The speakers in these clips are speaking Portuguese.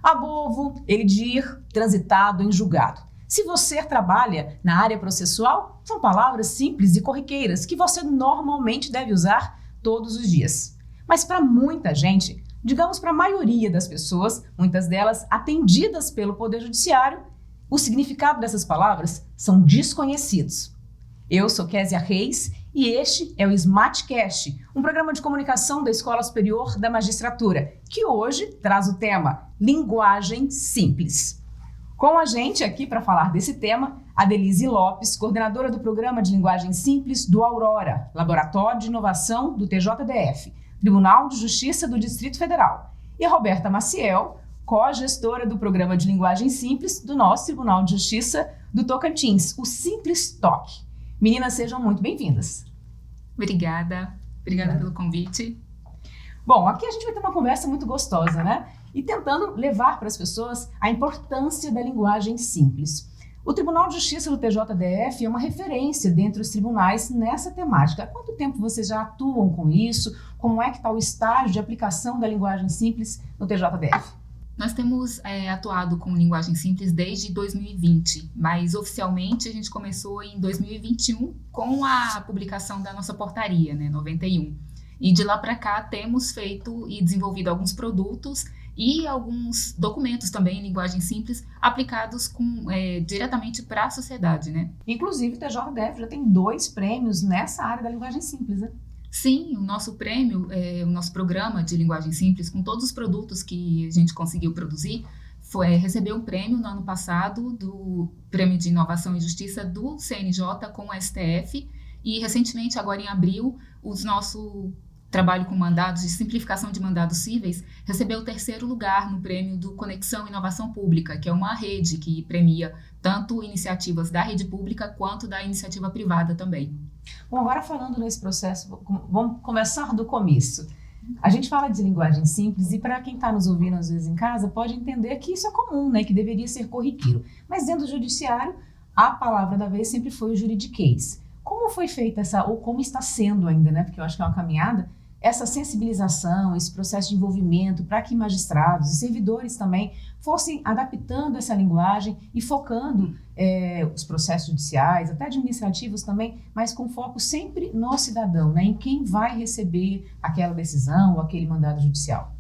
Abovo, elidir, transitado, em julgado. Se você trabalha na área processual, são palavras simples e corriqueiras que você normalmente deve usar todos os dias. Mas para muita gente, digamos para a maioria das pessoas, muitas delas atendidas pelo Poder Judiciário, o significado dessas palavras são desconhecidos. Eu sou Késia Reis e este é o SMATcast, um programa de comunicação da Escola Superior da Magistratura, que hoje traz o tema Linguagem Simples. Com a gente aqui para falar desse tema, Adelise Lopes, coordenadora do Programa de Linguagem Simples do Aurora, Laboratório de Inovação do TJDF, Tribunal de Justiça do Distrito Federal, e Roberta Maciel, co-gestora do Programa de Linguagem Simples do nosso Tribunal de Justiça do Tocantins, o Simples TOC. Meninas, sejam muito bem-vindas. Obrigada pelo convite. Bom, aqui a gente vai ter uma conversa muito gostosa, né? E tentando levar para as pessoas a importância da linguagem simples. O Tribunal de Justiça do TJDF é uma referência dentre os tribunais nessa temática. Há quanto tempo vocês já atuam com isso? Como é que está o estágio de aplicação da linguagem simples no TJDF? Nós temos atuado com linguagem simples desde 2020, mas oficialmente a gente começou em 2021 com a publicação da nossa portaria, 91. E de lá para cá temos feito e desenvolvido alguns produtos e alguns documentos também em linguagem simples aplicados diretamente para a sociedade, né? Inclusive o TJDF já tem 2 prêmios nessa área da linguagem simples, né? Sim, o nosso prêmio, o nosso programa de linguagem simples, com todos os produtos que a gente conseguiu produzir, recebeu um prêmio no ano passado do Prêmio de Inovação e Justiça do CNJ com o STF e recentemente, agora em abril, o nosso trabalho com mandados de simplificação de mandados cíveis recebeu o 3º lugar no prêmio do Conexão Inovação Pública, que é uma rede que premia tanto iniciativas da rede pública quanto da iniciativa privada também. Bom, agora falando nesse processo, vamos começar do começo. A gente fala de linguagem simples e para quem está nos ouvindo às vezes em casa pode entender que isso é comum, né, que deveria ser corriqueiro. Mas dentro do judiciário, a palavra da vez sempre foi o juridiquês. Como foi feita ou como está sendo ainda, né, porque eu acho que é uma caminhada, essa sensibilização, esse processo de envolvimento para que magistrados e servidores também fossem adaptando essa linguagem e focando os processos judiciais, até administrativos também, mas com foco sempre no cidadão, né, em quem vai receber aquela decisão ou aquele mandado judicial.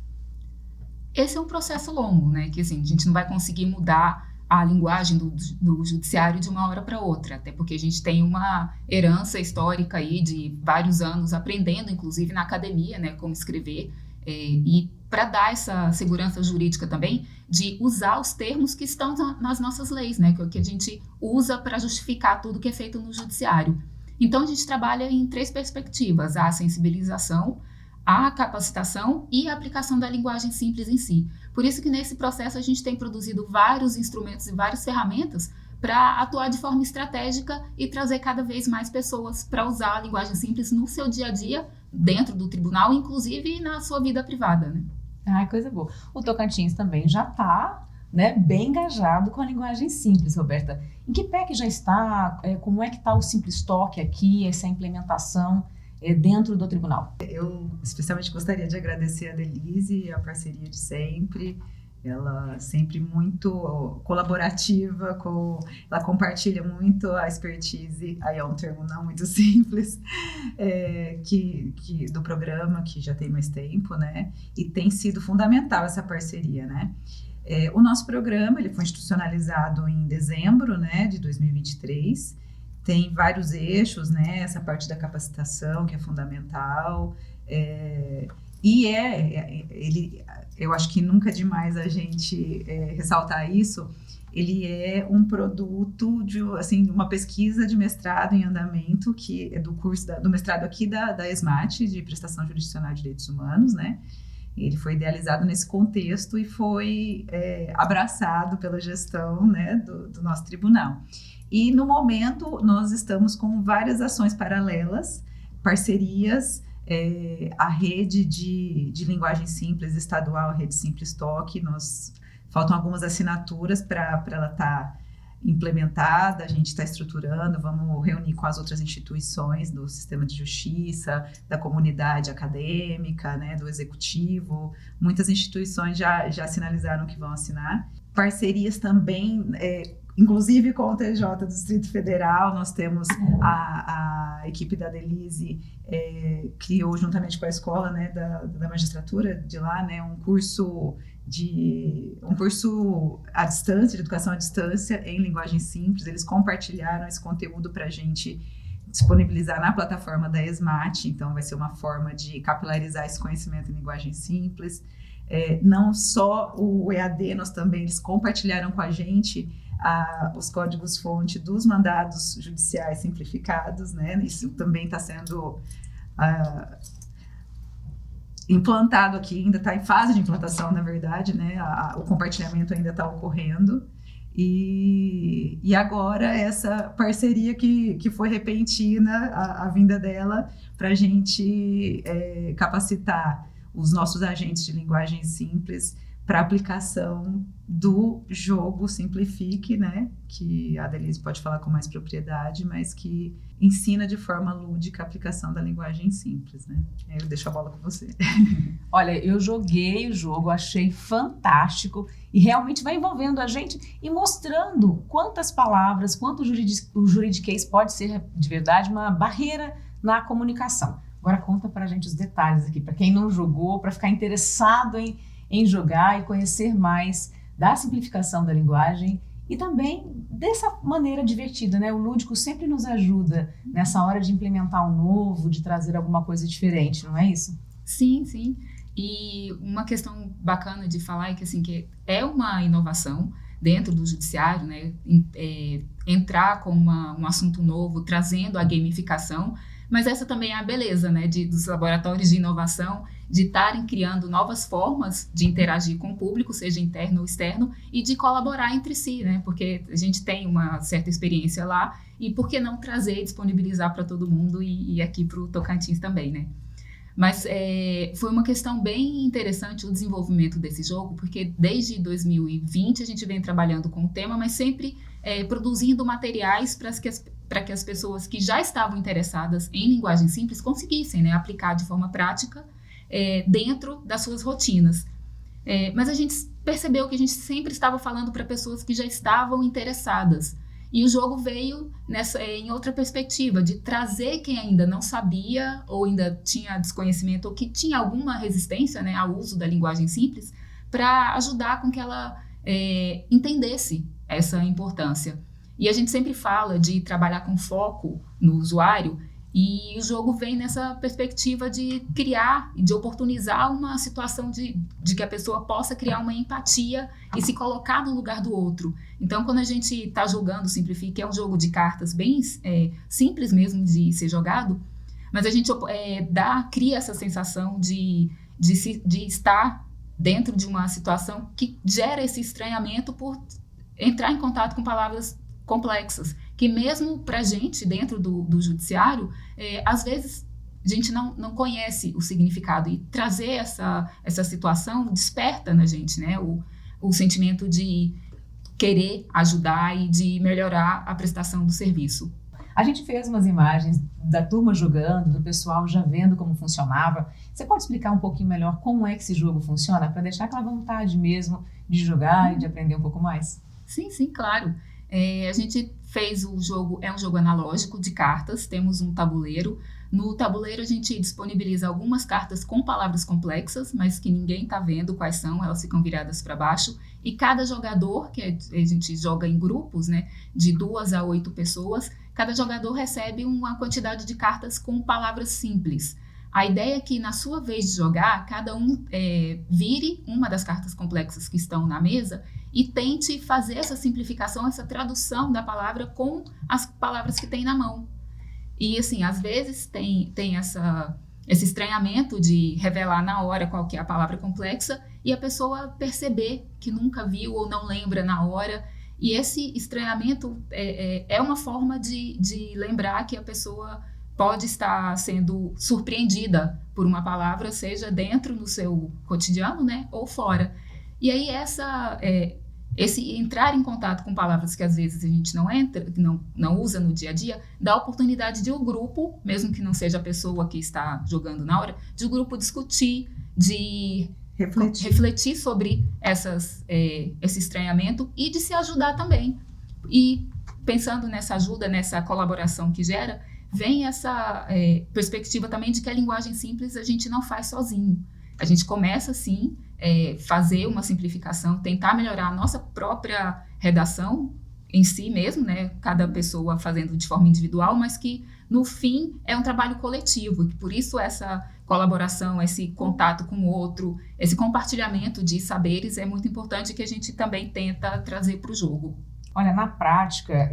Esse é um processo longo, né, que assim, a gente não vai conseguir mudar a linguagem do judiciário de uma hora para outra, até porque a gente tem uma herança histórica aí de vários anos aprendendo, inclusive na academia, né, como escrever, e para dar essa segurança jurídica também de usar os termos que estão nas nossas leis, né, que a gente usa para justificar tudo que é feito no judiciário. Então a gente trabalha em 3 perspectivas: a sensibilização, a capacitação e a aplicação da linguagem simples em si. Por isso que nesse processo a gente tem produzido vários instrumentos e várias ferramentas para atuar de forma estratégica e trazer cada vez mais pessoas para usar a linguagem simples no seu dia a dia, dentro do tribunal, inclusive na sua vida privada, né? Ah, coisa boa. O Tocantins também já está, né, bem engajado com a linguagem simples, Roberta. Em que pé que já está? Como é que está o Simples TOC aqui, essa implementação dentro do tribunal? Eu especialmente gostaria de agradecer a Adelise, a parceria de sempre. Ela sempre muito colaborativa, ela compartilha muito a expertise, aí é um termo não muito simples, do programa, que já tem mais tempo, né? E tem sido fundamental essa parceria, né? O nosso programa ele foi institucionalizado em dezembro, né, de 2023, tem vários eixos, né? Essa parte da capacitação que é fundamental, eu acho que nunca é demais a gente ressaltar isso. Ele é um produto de uma pesquisa de mestrado em andamento, que é do curso do mestrado aqui da SMAT, de Prestação Jurisdicional de Direitos Humanos, né? Ele foi idealizado nesse contexto e foi abraçado pela gestão, né, do nosso tribunal. E no momento nós estamos com várias ações paralelas, parcerias, a rede de linguagem simples estadual, a rede Simples TOC, faltam algumas assinaturas para ela estar implementada, a gente está estruturando, vamos reunir com as outras instituições do sistema de justiça, da comunidade acadêmica, né, do executivo. Muitas instituições já sinalizaram que vão assinar. Parcerias também, inclusive com o TJ do Distrito Federal, nós temos a equipe da Delise, criou juntamente com a escola, né, da magistratura de lá, né, um curso à distância, de educação à distância, em linguagem simples. Eles compartilharam esse conteúdo para a gente disponibilizar na plataforma da ESMAT, então vai ser uma forma de capilarizar esse conhecimento em linguagem simples. Não só o EAD, eles compartilharam com a gente os códigos-fonte dos mandados judiciais simplificados, né? Isso também está sendo implantado aqui, ainda está em fase de implantação, na verdade, né? O compartilhamento ainda está ocorrendo. E agora essa parceria que foi repentina, a vinda dela, para a gente capacitar os nossos agentes de linguagem simples para aplicação do jogo Simplifique, né? Que a Delise pode falar com mais propriedade, mas que ensina de forma lúdica a aplicação da linguagem simples, né? Eu deixo a bola com você. Olha, eu joguei o jogo, achei fantástico e realmente vai envolvendo a gente e mostrando quantas palavras, quanto o juridiquês pode ser de verdade uma barreira na comunicação. Agora conta pra gente os detalhes aqui, para quem não jogou, para ficar interessado em jogar e conhecer mais da simplificação da linguagem e também dessa maneira divertida, né? O lúdico sempre nos ajuda nessa hora de implementar um novo, de trazer alguma coisa diferente, não é isso? Sim, sim. E uma questão bacana de falar é que, assim, que é uma inovação dentro do judiciário, né? Entrar com um assunto novo, trazendo a gamificação, mas essa também é a beleza, né, dos laboratórios de inovação, de estarem criando novas formas de interagir com o público, seja interno ou externo, e de colaborar entre si, né, porque a gente tem uma certa experiência lá, e por que não trazer e disponibilizar para todo mundo e aqui para o Tocantins também, né. Mas foi uma questão bem interessante o desenvolvimento desse jogo, porque desde 2020 a gente vem trabalhando com o tema, mas sempre produzindo materiais para que as pessoas que já estavam interessadas em linguagem simples conseguissem, né, aplicar de forma prática dentro das suas rotinas. Mas a gente percebeu que a gente sempre estava falando para pessoas que já estavam interessadas. E o jogo veio em outra perspectiva, de trazer quem ainda não sabia, ou ainda tinha desconhecimento, ou que tinha alguma resistência, né, ao uso da linguagem simples, para ajudar com que ela entendesse essa importância. E a gente sempre fala de trabalhar com foco no usuário, e o jogo vem nessa perspectiva de criar e de oportunizar uma situação de que a pessoa possa criar uma empatia e se colocar no lugar do outro. Então, quando a gente está jogando Simplifique, é um jogo de cartas bem simples mesmo de ser jogado, mas a gente cria essa sensação de estar dentro de uma situação que gera esse estranhamento por entrar em contato com palavras complexas, que mesmo para a gente, dentro do judiciário, às vezes a gente não conhece o significado, e trazer essa situação desperta na gente, né, o sentimento de querer ajudar e de melhorar a prestação do serviço. A gente fez umas imagens da turma jogando, do pessoal já vendo como funcionava. Você pode explicar um pouquinho melhor como é que esse jogo funciona, para deixar aquela vontade mesmo de jogar e de aprender um pouco mais? Sim, claro. A gente fez o jogo, é um jogo analógico de cartas, temos um tabuleiro. No tabuleiro a gente disponibiliza algumas cartas com palavras complexas, mas que ninguém está vendo quais são, elas ficam viradas para baixo. E cada jogador, que a gente joga em grupos, né, de 2 a 8 pessoas, cada jogador recebe uma quantidade de cartas com palavras simples. A ideia é que, na sua vez de jogar, cada um vire uma das cartas complexas que estão na mesa e tente fazer essa simplificação, essa tradução da palavra com as palavras que tem na mão. E, assim, às vezes tem esse estranhamento de revelar na hora qual que é a palavra complexa e a pessoa perceber que nunca viu ou não lembra na hora. E esse estranhamento é uma forma de lembrar que a pessoa pode estar sendo surpreendida por uma palavra, seja dentro do seu cotidiano, né, ou fora. E aí esse entrar em contato com palavras que às vezes a gente não usa no dia a dia, dá a oportunidade de o grupo, mesmo que não seja a pessoa que está jogando na hora, de o grupo discutir, de refletir sobre esse estranhamento e de se ajudar também. E pensando nessa ajuda, nessa colaboração que gera, vem essa perspectiva também de que a linguagem simples a gente não faz sozinho. A gente começa, sim, fazer uma simplificação, tentar melhorar a nossa própria redação em si mesmo, né? Cada pessoa fazendo de forma individual, mas que, no fim, é um trabalho coletivo. E por isso essa colaboração, esse contato com o outro, esse compartilhamento de saberes é muito importante, que a gente também tenta trazer para o jogo. Olha, na prática,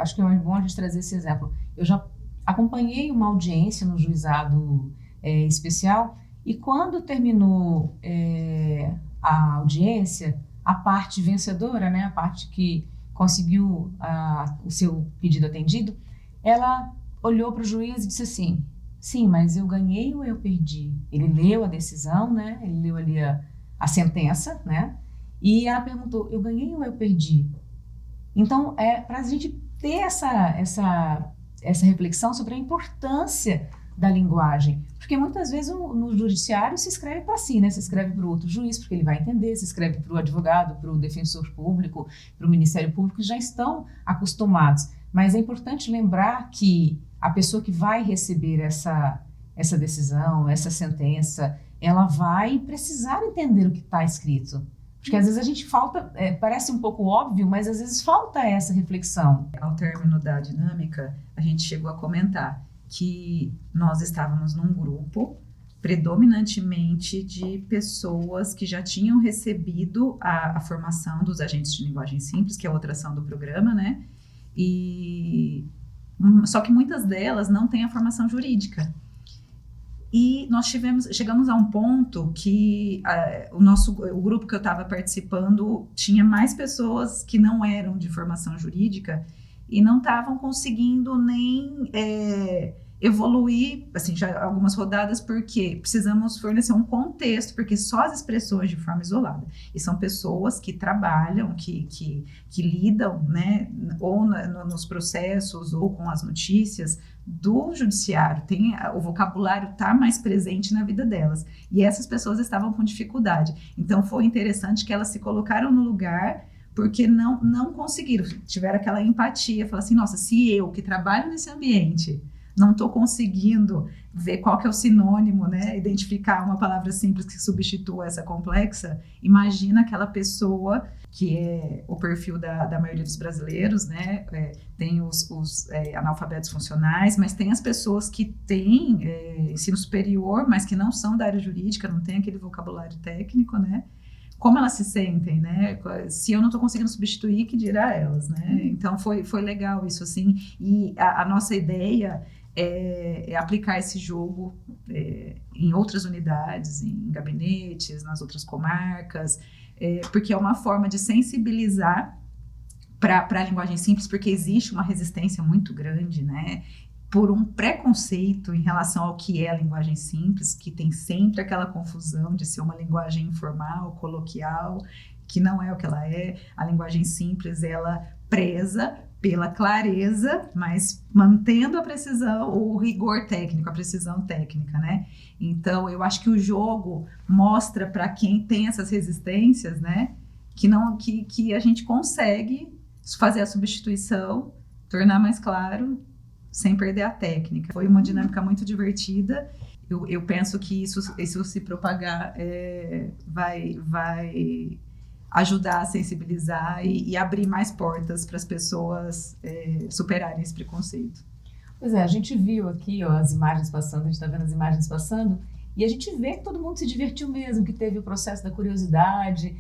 acho que é bom a gente trazer esse exemplo. Eu já acompanhei uma audiência no juizado especial, e quando terminou a audiência, a parte vencedora, né, a parte que conseguiu o seu pedido atendido, ela olhou para o juiz e disse assim: sim, mas eu ganhei ou eu perdi? Ele leu a decisão, né, ele leu ali a sentença, né, e ela perguntou: eu ganhei ou eu perdi? Então, para a gente ter essa reflexão sobre a importância da linguagem, porque muitas vezes no judiciário se escreve para si, né? Se escreve para o outro juiz, porque ele vai entender, se escreve para o advogado, para o defensor público, para o Ministério Público, que já estão acostumados. Mas é importante lembrar que a pessoa que vai receber essa decisão, essa sentença, ela vai precisar entender o que está escrito. Porque às vezes a gente falta, parece um pouco óbvio, mas às vezes falta essa reflexão. Ao término da dinâmica, a gente chegou a comentar que nós estávamos num grupo predominantemente de pessoas que já tinham recebido a formação dos agentes de linguagem simples, que é outra ação do programa, né? Só que muitas delas não têm a formação jurídica. E nós chegamos a um ponto que o grupo que eu estava participando tinha mais pessoas que não eram de formação jurídica e não estavam conseguindo nem evoluir, assim, já algumas rodadas, porque precisamos fornecer um contexto, porque só as expressões de forma isolada, e são pessoas que trabalham, que lidam, né, ou nos processos, ou com as notícias do judiciário, o vocabulário está mais presente na vida delas, e essas pessoas estavam com dificuldade. Então foi interessante que elas se colocaram no lugar, porque não conseguiram, tiveram aquela empatia, falaram assim: nossa, se eu que trabalho nesse ambiente não estou conseguindo ver qual que é o sinônimo, né, identificar uma palavra simples que substitua essa complexa, imagina aquela pessoa que é o perfil da maioria dos brasileiros, né, tem os analfabetos funcionais, mas tem as pessoas que têm ensino superior, mas que não são da área jurídica, não tem aquele vocabulário técnico, né, como elas se sentem, né? Se eu não estou conseguindo substituir, que dirá elas, né? Então foi legal isso, assim, e a nossa ideia é aplicar esse jogo em outras unidades, em gabinetes, nas outras comarcas, porque é uma forma de sensibilizar para a linguagem simples, porque existe uma resistência muito grande, né? Por um preconceito em relação ao que é a linguagem simples, que tem sempre aquela confusão de ser uma linguagem informal, coloquial, que não é o que ela é. A linguagem simples, ela preza pela clareza, mas mantendo a precisão, o rigor técnico, a precisão técnica, né? Então, eu acho que o jogo mostra para quem tem essas resistências, né, que a gente consegue fazer a substituição, tornar mais claro, sem perder a técnica. Foi uma dinâmica muito divertida. Eu penso que isso se propagar vai ajudar a sensibilizar e abrir mais portas para as pessoas superarem esse preconceito. Pois é, a gente viu aqui as imagens passando, a gente está vendo as imagens passando, e a gente vê que todo mundo se divertiu mesmo, que teve o processo da curiosidade,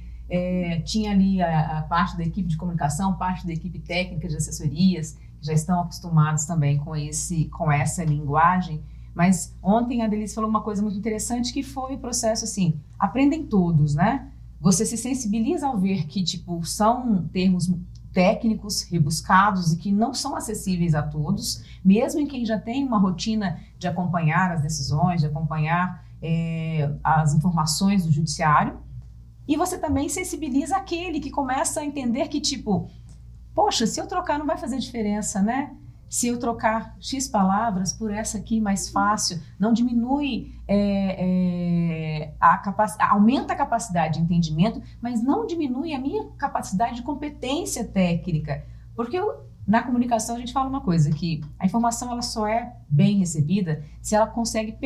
tinha ali a parte da equipe de comunicação, parte da equipe técnica de assessorias, que já estão acostumados também com essa linguagem. Mas ontem a Delice falou uma coisa muito interessante, que foi o processo assim: aprendem todos, né? Você se sensibiliza ao ver que são termos técnicos, rebuscados e que não são acessíveis a todos, mesmo em quem já tem uma rotina de acompanhar as decisões, de acompanhar as informações do judiciário. E você também sensibiliza aquele que começa a entender que, tipo, poxa, se eu trocar não vai fazer diferença, né? Se eu trocar X palavras por essa aqui mais fácil, não diminui aumenta a capacidade de entendimento, mas não diminui a minha capacidade de competência técnica. Porque na comunicação a gente fala uma coisa, que a informação ela só é bem recebida se ela consegue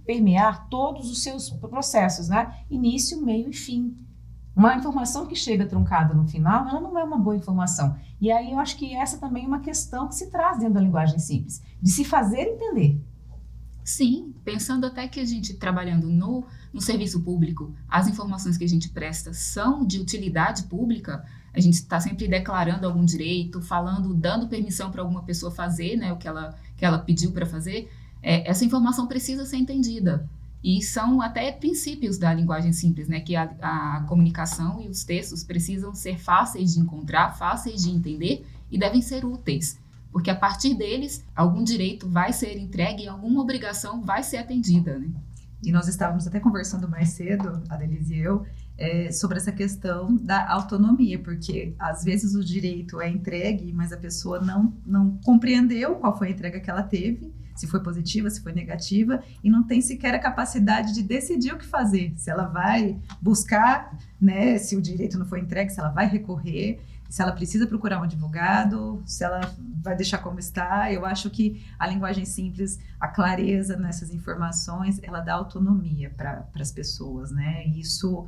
permear todos os seus processos, né? Início, meio e fim. Uma informação que chega truncada no final, ela não é uma boa informação. E aí eu acho que essa também é uma questão que se traz dentro da linguagem simples, de se fazer entender. Sim, pensando até que a gente trabalhando no serviço público, as informações que a gente presta são de utilidade pública, a gente está sempre declarando algum direito, falando, dando permissão para alguma pessoa fazer, né, o que ela pediu para fazer, essa informação precisa ser entendida. E são até princípios da linguagem simples, né? Que a comunicação e os textos precisam ser fáceis de encontrar, fáceis de entender e devem ser úteis. Porque a partir deles, algum direito vai ser entregue e alguma obrigação vai ser atendida, né? E nós estávamos até conversando mais cedo, a Denise e eu, sobre essa questão da autonomia, porque às vezes o direito é entregue, mas a pessoa não compreendeu qual foi a entrega que ela teve, se foi positiva, se foi negativa, e não tem sequer a capacidade de decidir o que fazer, se ela vai buscar, né, se o direito não foi entregue, se ela vai recorrer, se ela precisa procurar um advogado, se ela vai deixar como está. Eu acho que a linguagem simples, a clareza nessas informações, ela dá autonomia para as pessoas, né, e isso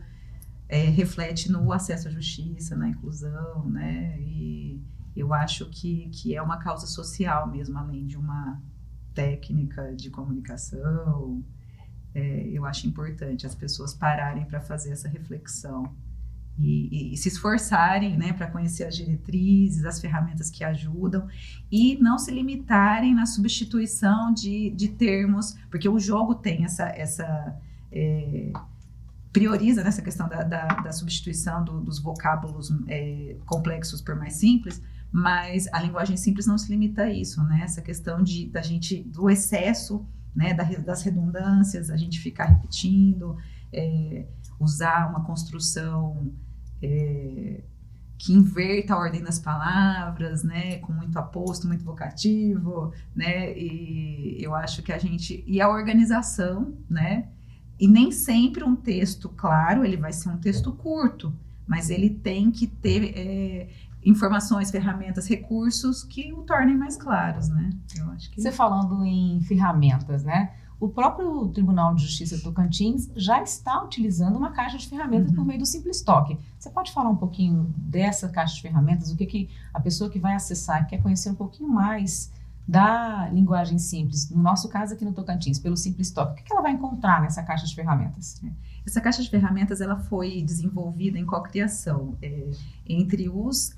reflete no acesso à justiça, na inclusão, né, e eu acho que é uma causa social mesmo, além de uma técnica de comunicação. Eu acho importante as pessoas pararem para fazer essa reflexão e se esforçarem, né, para conhecer as diretrizes, as ferramentas que ajudam e não se limitarem na substituição de termos, porque o jogo tem prioriza nessa questão da substituição dos vocábulos complexos por mais simples. Mas a linguagem simples não se limita a isso, né? Essa questão do excesso, né? Das redundâncias, a gente ficar repetindo, usar uma construção que inverta a ordem das palavras, né? Com muito aposto, muito vocativo, né? E eu acho que e a organização, né? E nem sempre um texto claro, ele vai ser um texto curto, mas ele tem que ter informações, ferramentas, recursos que o tornem mais claros, né? Eu acho que... Você falando em ferramentas, né? O próprio Tribunal de Justiça Tocantins já está utilizando uma caixa de ferramentas por meio do Simplistock. Você pode falar um pouquinho dessa caixa de ferramentas? O que a pessoa que vai acessar quer conhecer um pouquinho mais da linguagem simples, no nosso caso aqui no Tocantins, pelo Simplistock, o que ela vai encontrar nessa caixa de ferramentas? Essa caixa de ferramentas ela foi desenvolvida em cocriação entre os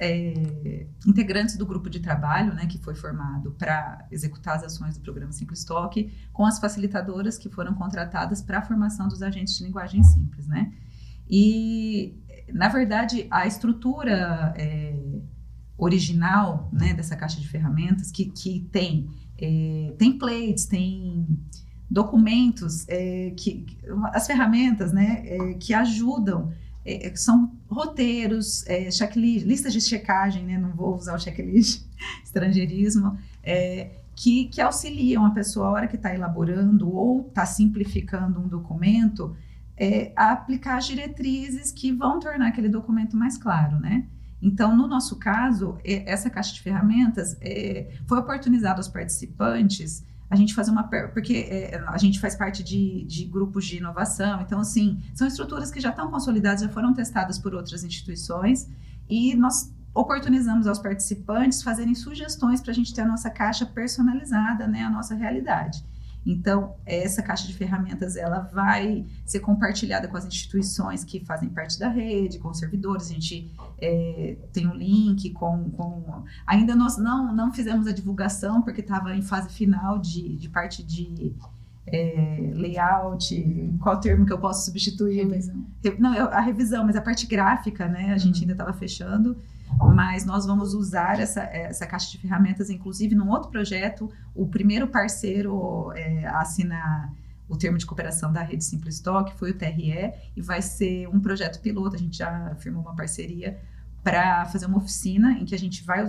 integrantes do grupo de trabalho, né, que foi formado para executar as ações do programa Simplistock, com as facilitadoras que foram contratadas para a formação dos agentes de linguagem simples, né? E, na verdade, a estrutura original, né, dessa caixa de ferramentas, que tem templates, tem documentos, as ferramentas, né, que ajudam, são roteiros, checklist, listas de checagem, né, não vou usar o checklist, estrangeirismo, que auxiliam a pessoa, a hora que está elaborando ou está simplificando um documento, a aplicar as diretrizes que vão tornar aquele documento mais claro, né? Então, no nosso caso, essa caixa de ferramentas foi oportunizada aos participantes a gente fazer porque a gente faz parte de grupos de inovação, então, assim, são estruturas que já estão consolidadas, já foram testadas por outras instituições, e nós oportunizamos aos participantes fazerem sugestões para a gente ter a nossa caixa personalizada, né, a nossa realidade. Então, essa caixa de ferramentas, ela vai ser compartilhada com as instituições que fazem parte da rede, com os servidores. A gente tem um link Ainda nós não fizemos a divulgação, porque estava em fase final de parte de layout. Qual termo que eu posso substituir? Revisão. Não, a revisão, mas a parte gráfica, né? A gente ainda estava fechando. Mas nós vamos usar essa caixa de ferramentas, inclusive, num outro projeto. O primeiro parceiro a assinar o termo de cooperação da Rede Simplistock, foi o TRE, e vai ser um projeto piloto, a gente já firmou uma parceria para fazer uma oficina em que a gente vai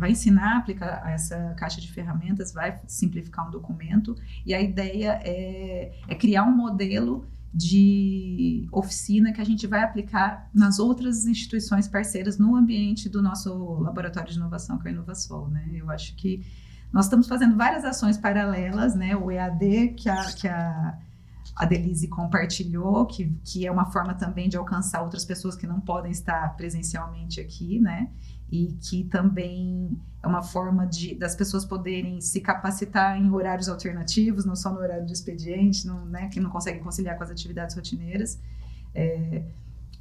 ensinar a aplicar essa caixa de ferramentas, vai simplificar um documento, e a ideia é criar um modelo de oficina que a gente vai aplicar nas outras instituições parceiras no ambiente do nosso laboratório de inovação, que é o Inovasol, né? Eu acho que nós estamos fazendo várias ações paralelas, né? O EAD, que a Delise compartilhou, que é uma forma também de alcançar outras pessoas que não podem estar presencialmente aqui, né? E que também é uma forma das pessoas poderem se capacitar em horários alternativos, não só no horário de expediente, né? Que não conseguem conciliar com as atividades rotineiras.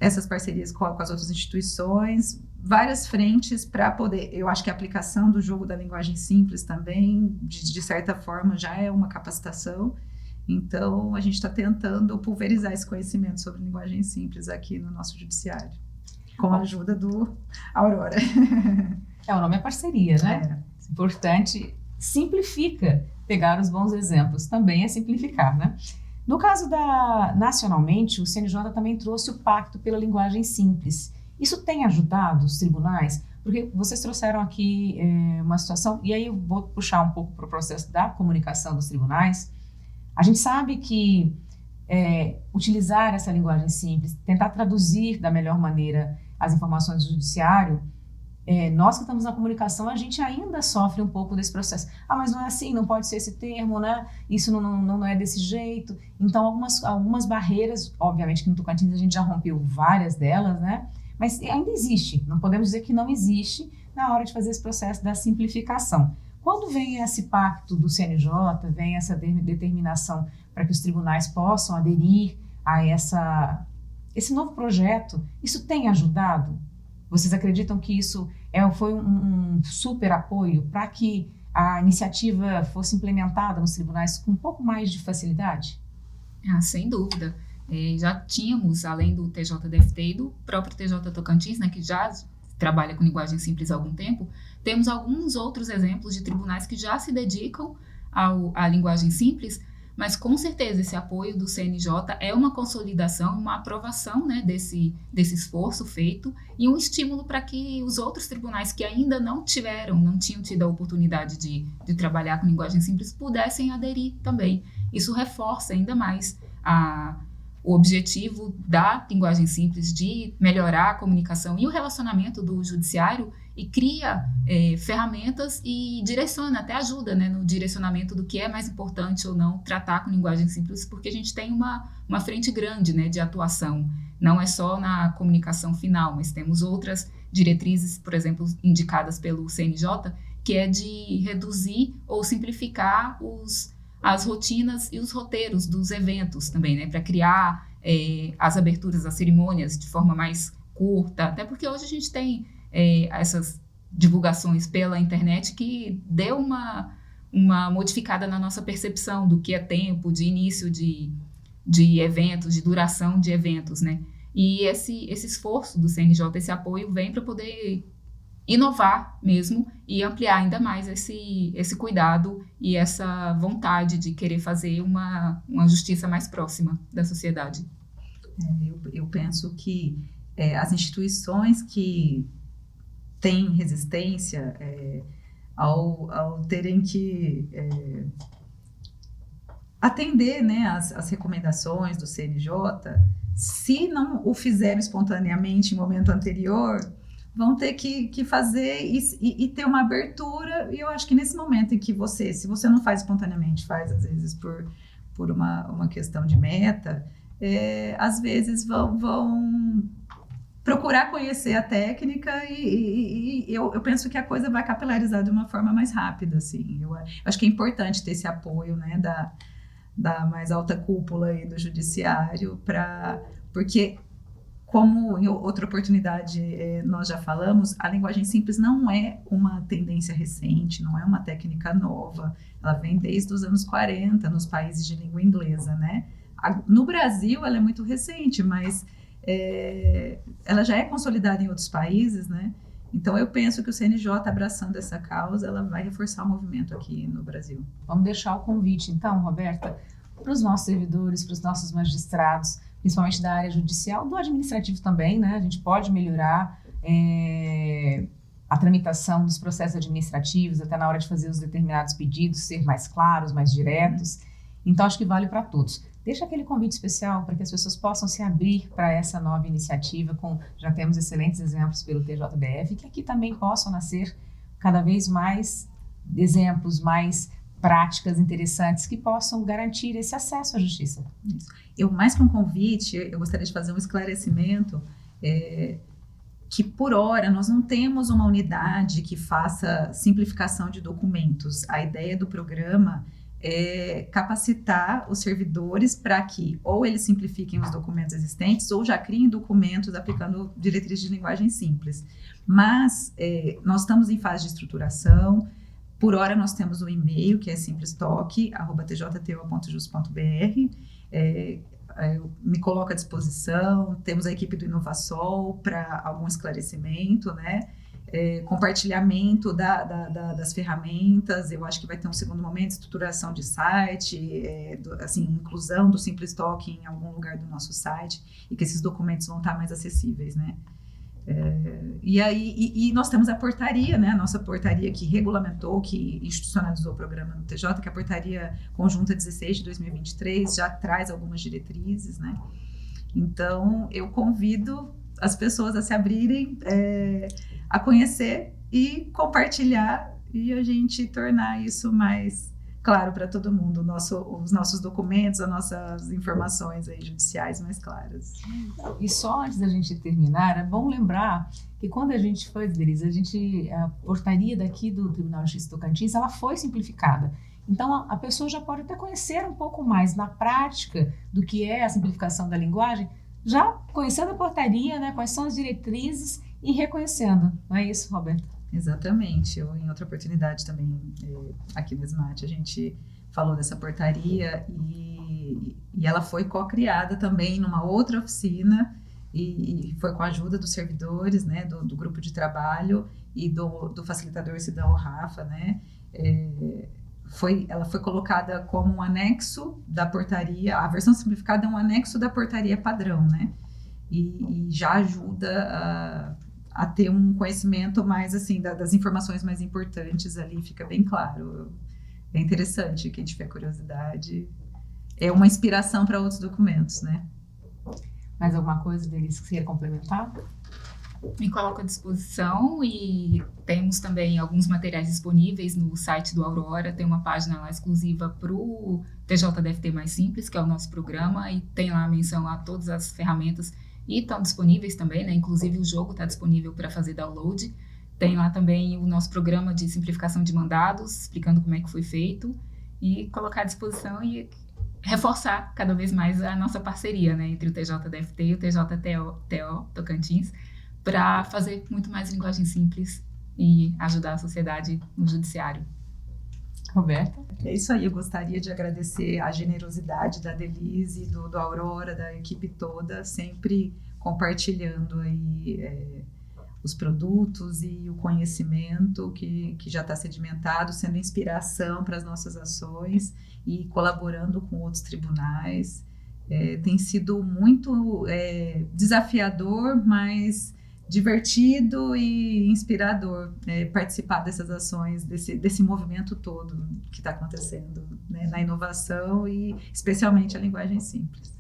Essas parcerias com as outras instituições, várias frentes para poder... Eu acho que a aplicação do jogo da linguagem simples também, de certa forma, já é uma capacitação. Então, a gente está tentando pulverizar esse conhecimento sobre linguagem simples aqui no nosso judiciário, com a ajuda do Aurora. O nome é parceria, né? Importante, simplifica. Pegar os bons exemplos também é simplificar, né? No caso nacionalmente, o CNJ também trouxe o Pacto pela Linguagem Simples. Isso tem ajudado os tribunais? Porque vocês trouxeram aqui uma situação, e aí eu vou puxar um pouco para o processo da comunicação dos tribunais. A gente sabe que utilizar essa linguagem simples, tentar traduzir da melhor maneira as informações do judiciário, nós que estamos na comunicação, a gente ainda sofre um pouco desse processo. Mas não é assim, não pode ser esse termo, né? Isso não é desse jeito. Então, algumas barreiras, obviamente que no Tocantins a gente já rompeu várias delas, né? Mas ainda existe, não podemos dizer que não existe na hora de fazer esse processo da simplificação. Quando vem esse pacto do CNJ, vem essa determinação para que os tribunais possam aderir a esse novo projeto, isso tem ajudado? Vocês acreditam que isso foi um super apoio para que a iniciativa fosse implementada nos tribunais com um pouco mais de facilidade? Sem dúvida. Já tínhamos, além do TJDFT e do próprio TJ Tocantins, né, que já trabalha com linguagem simples há algum tempo, temos alguns outros exemplos de tribunais que já se dedicam à linguagem simples, mas com certeza esse apoio do CNJ é uma consolidação, uma aprovação, né, desse esforço feito e um estímulo para que os outros tribunais que ainda não tinham tido a oportunidade de trabalhar com linguagem simples pudessem aderir também. Isso reforça ainda mais o objetivo da linguagem simples de melhorar a comunicação e o relacionamento do judiciário e cria ferramentas e direciona, até ajuda, né, no direcionamento do que é mais importante ou não tratar com linguagem simples, porque a gente tem uma frente grande, né, de atuação. Não é só na comunicação final, mas temos outras diretrizes, por exemplo, indicadas pelo CNJ, que é de reduzir ou simplificar as rotinas e os roteiros dos eventos também, né, para criar as aberturas das cerimônias de forma mais curta, até porque hoje a gente tem essas divulgações pela internet que deu uma modificada na nossa percepção do que é tempo de início de eventos, de duração de eventos, né, e esse esforço do CNJ, esse apoio vem para poder inovar mesmo e ampliar ainda mais esse cuidado e essa vontade de querer fazer uma justiça mais próxima da sociedade. Eu penso que as instituições que têm resistência ao terem que atender, né, as recomendações do CNJ, se não o fizeram espontaneamente em momento anterior, vão ter que fazer e ter uma abertura, e eu acho que nesse momento em que se você não faz espontaneamente, faz às vezes por uma questão de meta, às vezes vão procurar conhecer a técnica e eu penso que a coisa vai capilarizar de uma forma mais rápida, assim. Eu acho que é importante ter esse apoio, né, da mais alta cúpula aí do judiciário, porque... Como em outra oportunidade nós já falamos, a linguagem simples não é uma tendência recente, não é uma técnica nova. Ela vem desde os anos 40 nos países de língua inglesa, né? No Brasil ela é muito recente, mas ela já é consolidada em outros países, né? Então eu penso que o CNJ abraçando essa causa, ela vai reforçar o movimento aqui no Brasil. Vamos deixar o convite então, Roberta. para os nossos servidores, para os nossos magistrados, principalmente da área judicial, do administrativo também, né? A gente pode melhorar a tramitação dos processos administrativos, até na hora de fazer os determinados pedidos, ser mais claros, mais diretos. Então, acho que vale para todos. Deixa aquele convite especial para que as pessoas possam se abrir para essa nova iniciativa, já temos excelentes exemplos pelo TJDF, que aqui também possam nascer cada vez mais exemplos, mais práticas interessantes que possam garantir esse acesso à justiça. Eu, mais que um convite, eu gostaria de fazer um esclarecimento, que por hora nós não temos uma unidade que faça simplificação de documentos. A ideia do programa é capacitar os servidores para que ou eles simplifiquem os documentos existentes ou já criem documentos aplicando diretrizes de linguagem simples. Mas nós estamos em fase de estruturação. Por hora nós temos o e-mail, que é simplestoc@tjto.jus.br. Me coloco à disposição, temos a equipe do Inovasol para algum esclarecimento, né? Compartilhamento das ferramentas. Eu acho que vai ter um segundo momento, estruturação de site, inclusão do Simplestoc em algum lugar do nosso site, e que esses documentos vão estar mais acessíveis, né? E nós temos a portaria, né? A nossa portaria que regulamentou, que institucionalizou o programa no TJ, que é a portaria conjunta 16 de 2023, já traz algumas diretrizes, né? Então, eu convido as pessoas a se abrirem, a conhecer e compartilhar, e a gente tornar isso mais claro para todo mundo, os nossos documentos, as nossas informações aí judiciais mais claras. E só antes da gente terminar, é bom lembrar que quando a gente foi, Denise, a portaria daqui do Tribunal de Justiça do Tocantins, ela foi simplificada. Então, a pessoa já pode até conhecer um pouco mais na prática do que é a simplificação da linguagem, já conhecendo a portaria, né, quais são as diretrizes e reconhecendo. Não é isso, Roberta? Exatamente. Eu, em outra oportunidade também, aqui no SMAT, a gente falou dessa portaria e ela foi co-criada também numa outra oficina e foi com a ajuda dos servidores, né, do grupo de trabalho e do facilitador Sidão Rafa, né? Ela foi colocada como um anexo da portaria, a versão simplificada é um anexo da portaria padrão, né? E já ajuda a ter um conhecimento mais, assim, das informações mais importantes ali, fica bem claro. É interessante, quem tiver curiosidade. É uma inspiração para outros documentos, né? Mais alguma coisa, Denise, que você queira complementar? Me coloco à disposição e temos também alguns materiais disponíveis no site do Aurora. Tem uma página lá exclusiva para o TJDFT Mais Simples, que é o nosso programa, e tem lá a menção a todas as ferramentas e estão disponíveis também, né? Inclusive o jogo está disponível para fazer download. Tem lá também o nosso programa de simplificação de mandados, explicando como é que foi feito, e colocar à disposição e reforçar cada vez mais a nossa parceria, né, entre o TJDFT e o TJTO Tocantins, para fazer muito mais linguagem simples e ajudar a sociedade no judiciário. Roberta? É isso aí, eu gostaria de agradecer a generosidade da Denise, do Aurora, da equipe toda, sempre compartilhando aí os produtos e o conhecimento que já está sedimentado, sendo inspiração para as nossas ações e colaborando com outros tribunais. Tem sido muito desafiador, mas divertido e inspirador participar dessas ações, desse movimento todo que está acontecendo, né, na inovação e especialmente a linguagem simples.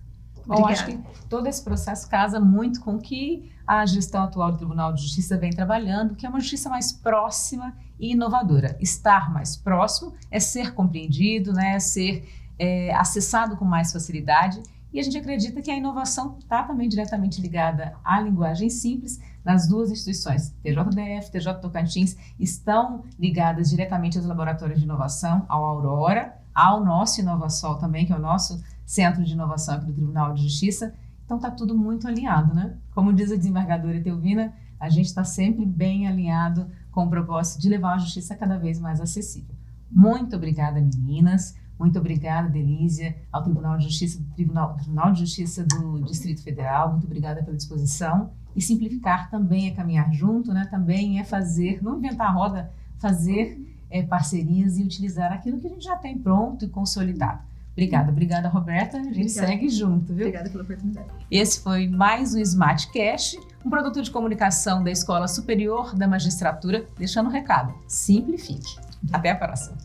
Bom, acho que todo esse processo casa muito com o que a gestão atual do Tribunal de Justiça vem trabalhando, que é uma justiça mais próxima e inovadora. Estar mais próximo é ser compreendido, né, é ser acessado com mais facilidade. E a gente acredita que a inovação está também diretamente ligada à linguagem simples. Nas duas instituições, TJDF, TJ Tocantins, estão ligadas diretamente aos laboratórios de inovação, ao Aurora, ao nosso Inovasol também, que é o nosso Centro de Inovação aqui do Tribunal de Justiça. Então está tudo muito alinhado, né? Como diz a desembargadora Etelvina, a gente está sempre bem alinhado com o propósito de levar a justiça cada vez mais acessível. Muito obrigada, meninas. Muito obrigada, Delísia, ao Tribunal de Justiça do Distrito Federal. Muito obrigada pela disposição. E simplificar também é caminhar junto, né? Também é fazer, não inventar a roda, fazer parcerias e utilizar aquilo que a gente já tem pronto e consolidado. Obrigada, Roberta. A gente segue junto, viu? Obrigada pela oportunidade. Esse foi mais um SmartCast, um produto de comunicação da Escola Superior da Magistratura, deixando um recado: simplifique. Até a próxima.